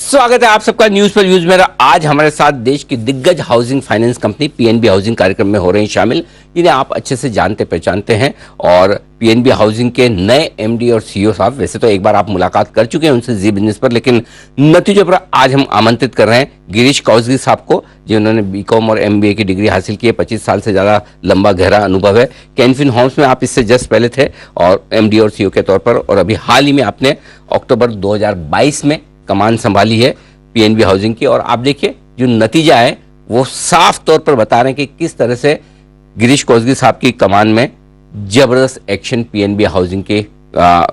स्वागत है आप सबका न्यूज पर यूज मेरा। आज हमारे साथ देश की दिग्गज housing finance company PNB housing कार्यक्रम में हो रहे हैं शामिल, जिन्हें आप अच्छे से जानते पहचानते हैं। और पीएनबी हाउसिंग के नए एमडी और सीईओ साहब, वैसे तो एक बार आप मुलाकात कर चुके हैं उनसे जी बिजनेस पर, लेकिन नतीजों पर आज हम आमंत्रित कर रहे हैं गिरीश कौसगी साहब को, जिन्होंने बीकॉम और एमबीए की डिग्री हासिल की है। 25 साल से ज्यादा लंबा गहरा अनुभव है। कैनफिन होम्स में आप इससे जस्ट पहले थे और एमडी और सीईओ के तौर पर, और अभी हाल ही में आपने अक्टूबर 2022 में कमान संभाली है पीएनबी हाउसिंग की। और आप देखिए जो नतीजा है वो साफ तौर पर बता रहे हैं कि किस तरह से गिरीश कौसगी साहब की कमान में जबरदस्त एक्शन पीएनबी हाउसिंग के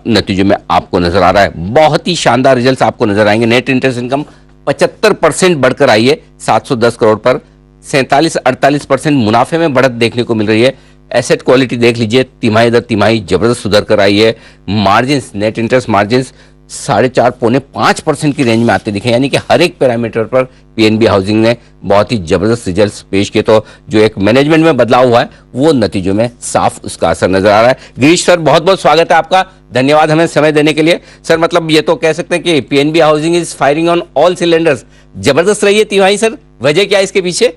नतीजों में आपको नजर आ रहा है। बहुत ही शानदार रिजल्ट्स आपको नजर आएंगे। नेट इंटरेस्ट इनकम 75% बढ़कर आई है 710 करोड़ पर। 47-48% मुनाफे में बढ़त देखने को मिल रही है। एसेट क्वालिटी देख लीजिए, तिमाही दर तिमाही जबरदस्त सुधर कर आई है। मार्जिन, नेट इंटरेस्ट मार्जिन 4.5-5% की रेंज में आते दिखे, यानी कि हर एक पैरामीटर पर पीएनबी हाउसिंग ने बहुत ही जबरदस्त रिजल्ट्स पेश किए। तो जो एक मैनेजमेंट में बदलाव हुआ है वो नतीजों में साफ उसका असर नजर आ रहा है। गिरीश सर, बहुत बहुत स्वागत है आपका। धन्यवाद हमें समय देने के लिए। सर, मतलब ये तो कह सकते हैं कि PNB housing is firing on all cylinders. जबरदस्त रही है तिमाही सर, वजह क्या है इसके पीछे?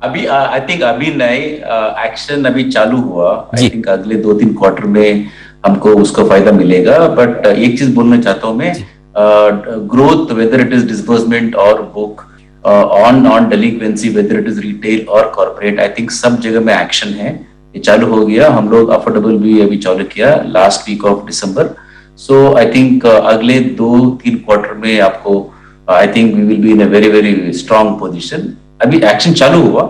अभी आई थिंक अभी नए एक्शन अभी चालू हुआ। आई थिंक अगले 2-3 क्वार्टर में हमको उसका फायदा मिलेगा। बट एक चीज बोलना चाहता हूं मैं, growth, whether it is disbursement और book, on delinquency, whether it is retail और कॉर्पोरेट, आई थिंक सब जगह में एक्शन है। ये चालू हो गया। हम लोग अफोर्डेबल भी अभी चालू किया last week of December. So I think अगले 2-3 क्वार्टर में आपको I think we will be in a very very strong position. अभी एक्शन चालू हुआ,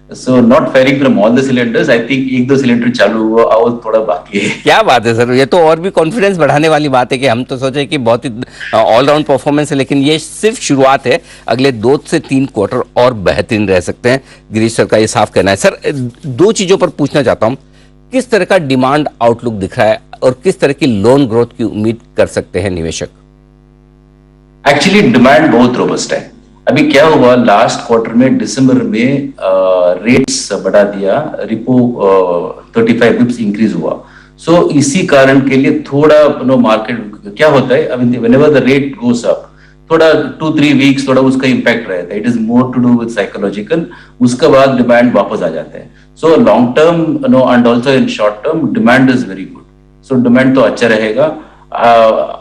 so not firing from all the cylinders. I think 1-2 cylinder चालू हुआ और थोड़ा बाकी है। क्या बात है सर, ये तो और भी कॉन्फिडेंस बढ़ाने वाली बात है कि हम तो सोचे कि बहुत ही ऑलराउंड परफॉर्मेंस है, लेकिन ये सिर्फ शुरुआत है। अगले 2 से 3 क्वार्टर और बेहतरीन रह सकते हैं, गिरीश सर का ये साफ कहना है। सर, 2 चीजों पर पूछना चाहता हूँ, किस तरह का डिमांड आउटलुक दिख रहा है और किस तरह की लोन ग्रोथ की उम्मीद कर सकते हैं निवेशक? एक्चुअली डिमांड बहुत रोबस्ट है। अभी क्या हुआ, लास्ट क्वार्टर में दिसंबर में रेट्स बढ़ा दिया, रिपो 35 बिप्स इंक्रीज हुआ। सो इसी कारण के लिए थोड़ा मार्केट क्या होता है, अभी whenever the rate goes up, थोड़ा 2-3 वीक्स थोड़ा उसका इम्पैक्ट रहता है। It is more to do with psychological. उसके बाद डिमांड वापस आ जाता है। So long term and also in short term demand is very good. So demand तो अच्छा रहेगा।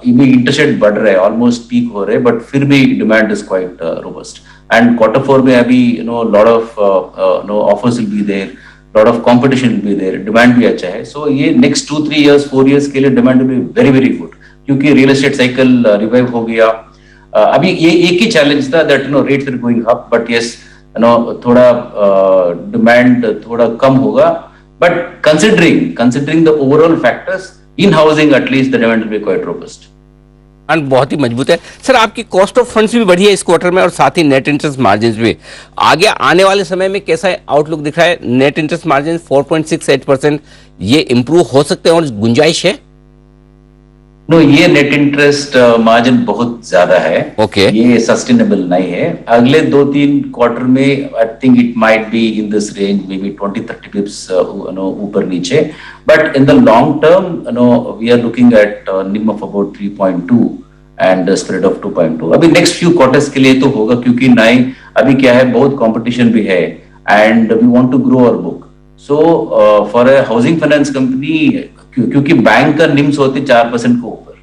इंटरेस्ट रेट बढ़ रहे हैं, ऑलमोस्ट पीक हो रहे हैं, बट फिर भी demand is quite robust. And quarter 4 में अभी lot of offers will be there, lot of competition will be there, demand भी अच्छा है। सो ये नेक्स्ट 2-3 इयर्स 4 इयर्स के लिए demand will be very very good, क्योंकि रियल एस्टेट साइकिल रिवाइव हो गया। अभी ये एक ही चैलेंज था that rates are going up, but yes थोड़ा डिमांड थोड़ा कम होगा। But considering the overall factors in housing, at least the demand will be quite robust. And बहुत ही मजबूत है। सर, आपकी कॉस्ट ऑफ फंड्स भी बढ़ी है इस क्वार्टर में और साथ ही नेट इंटरेस्ट मार्जिन भी। आगे आने वाले समय में कैसा आउटलुक दिख रहा है? नेट इंटरेस्ट मार्जिन 4.68%, ये इंप्रूव हो सकते हैं और गुंजाइश है? नो, ये नेट इंटरेस्ट मार्जिन बहुत ज्यादा है। ओके, ये सस्टेनेबल नहीं है। अगले 2-3 क्वार्टर में I think it might be in this range, may be 20-30 pips ऊपर नीचे। But in the long term we are looking at NIM of about 3.2 and spread of 2.2। अभी नेक्स्ट फ्यू क्वार्टर्स के लिए तो होगा, क्योंकि नए अभी क्या है, बहुत कंपटीशन भी है and we want to grow our book. So for a housing finance company, क्योंकि बैंक का निम्स होते 4% के ऊपर,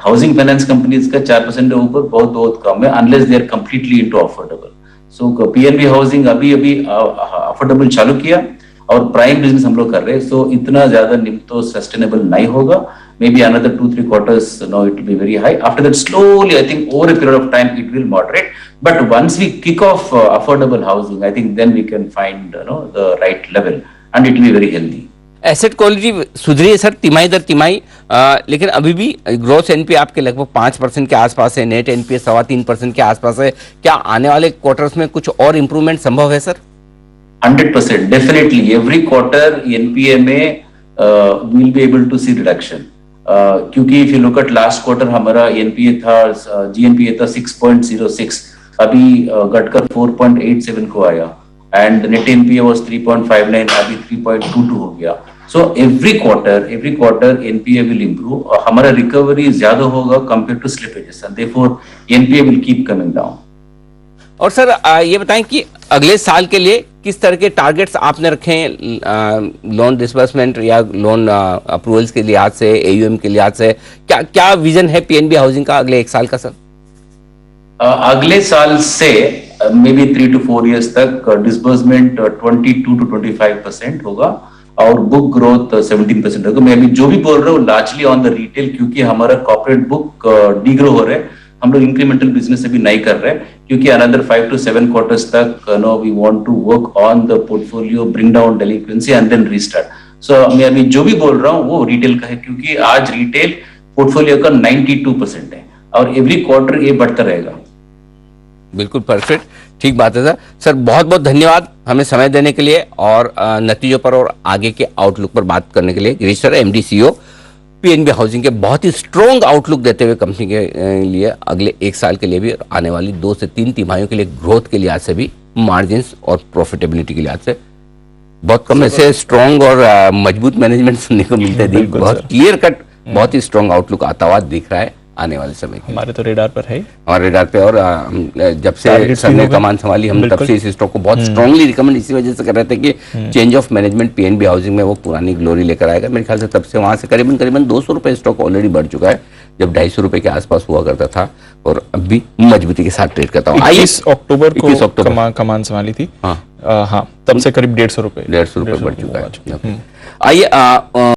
हाउसिंग फाइनेंस कंपनीज का 4% के ऊपर बहुत बहुत कम है, unless they are completely into affordable. So PNB housing अभी अफोर्डेबल चालू किया और प्राइम बिजनेस हम लोग कर रहे हैं। सो इतना ज्यादा निम तो सस्टेनेबल नहीं होगा। Maybe another 2-3 quarters, it will be very high. After that slowly I think over a period of time it will moderate. But once we kick off affordable housing, I think then we can find the right level and it will be very healthy. Asset quality सुधरी है sir तिमाही दर तिमाही, लेकिन अभी भी gross NPA आपके लगभग 5% के आसपास है, नेट एनपीए 3.25% के आसपास है। क्या आने वाले क्वार्टर्स में कुछ और इंप्रूवमेंट संभव है sir? 100% definitely every quarter NPA में will be able to see reduction, क्योंकि if you look at last quarter हमारा एनपीए था, जीएनपीए था 6.06, अभी घटकर 4.87 को आया, एंड नेट एनपीए वाज 3.59, अभी 3.22 हो गया। So every quarter NPA will improve, हमारा रिकवरी ज्यादा होगा compare to slippages, and therefore NPA will keep coming down. और सर ये बताएं कि अगले साल के लिए किस तरह के टारगेट्स आपने रखे हैं लोन डिसबर्समेंट या लोन अप्रूवल्स के लिहाज से, एयूएम के लिहाज से, क्या क्या विजन है पीएनबी हाउसिंग का अगले एक साल का सर? अगले साल से मे बी 3 to 4 years तक डिसबर्समेंट 22 to 25% होगा और बुक ग्रोथ 17% होगा। मैं अभी जो भी बोल रहा हूँ लार्जली ऑन द रिटेल, क्योंकि हमारा कॉर्पोरेट बुक डीग्रो हो रहा है, हम लोग इंक्रीमेंटल बिजनेस अभी नहीं कर रहे हैं, क्योंकि अनदर 5 to 7 quarters तक no we want to work on the portfolio, bring down delinquency and then restart. So मैं अभी जो भी बोल रहा हूँ वो रिटेल का है, क्योंकि आज रिटेल पोर्टफोलियो का 92% है और एवरी क्वार्टर ये बढ़ता रहेगा। बिल्कुल परफेक्ट, ठीक बात है सर। सर बहुत बहुत धन्यवाद हमें समय देने के लिए और नतीजों पर और आगे के आउटलुक पर बात करने के लिए। Girish sir, MD CEO PNB housing के बहुत ही स्ट्रॉन्ग आउटलुक देते हुए कंपनी के लिए अगले एक साल के लिए भी, आने वाली 2 से 3 तिमाहियों के लिए ग्रोथ के लिहाज से भी, मार्जिन और प्रॉफिटेबिलिटी के लिहाज से बहुत कम ऐसे स्ट्रॉन्ग और मजबूत मैनेजमेंट सुनने को मिलते हैं। बहुत क्लियर कट, बहुत ही स्ट्रॉन्ग आउटलुक आता हुआ दिख रहा है आने वाले समय के। हमारे तो रेडार पर है, हमारे रेडार पे, और जब से सर ने कमान संभाली हम तब से इस स्टॉक को बहुत स्ट्रांगली रिकमेंड इसी वजह से कर रहे थे कि change of management PNB housing में वो पुरानी ग्लोरी लेकर आएगा। मेरे ख्याल से तब से वहां से करीबन 200 रुपए स्टॉक ऑलरेडी बढ़ चुका है, जब 250 रुपए के आसपास हुआ करता था, और अब भी मजबूती के साथ ट्रेड करता हूँ। 21 अक्टूबर को कमान संभाली थी। हाँ, तब से करीब 150 रुपए बढ़ चुका है। आइए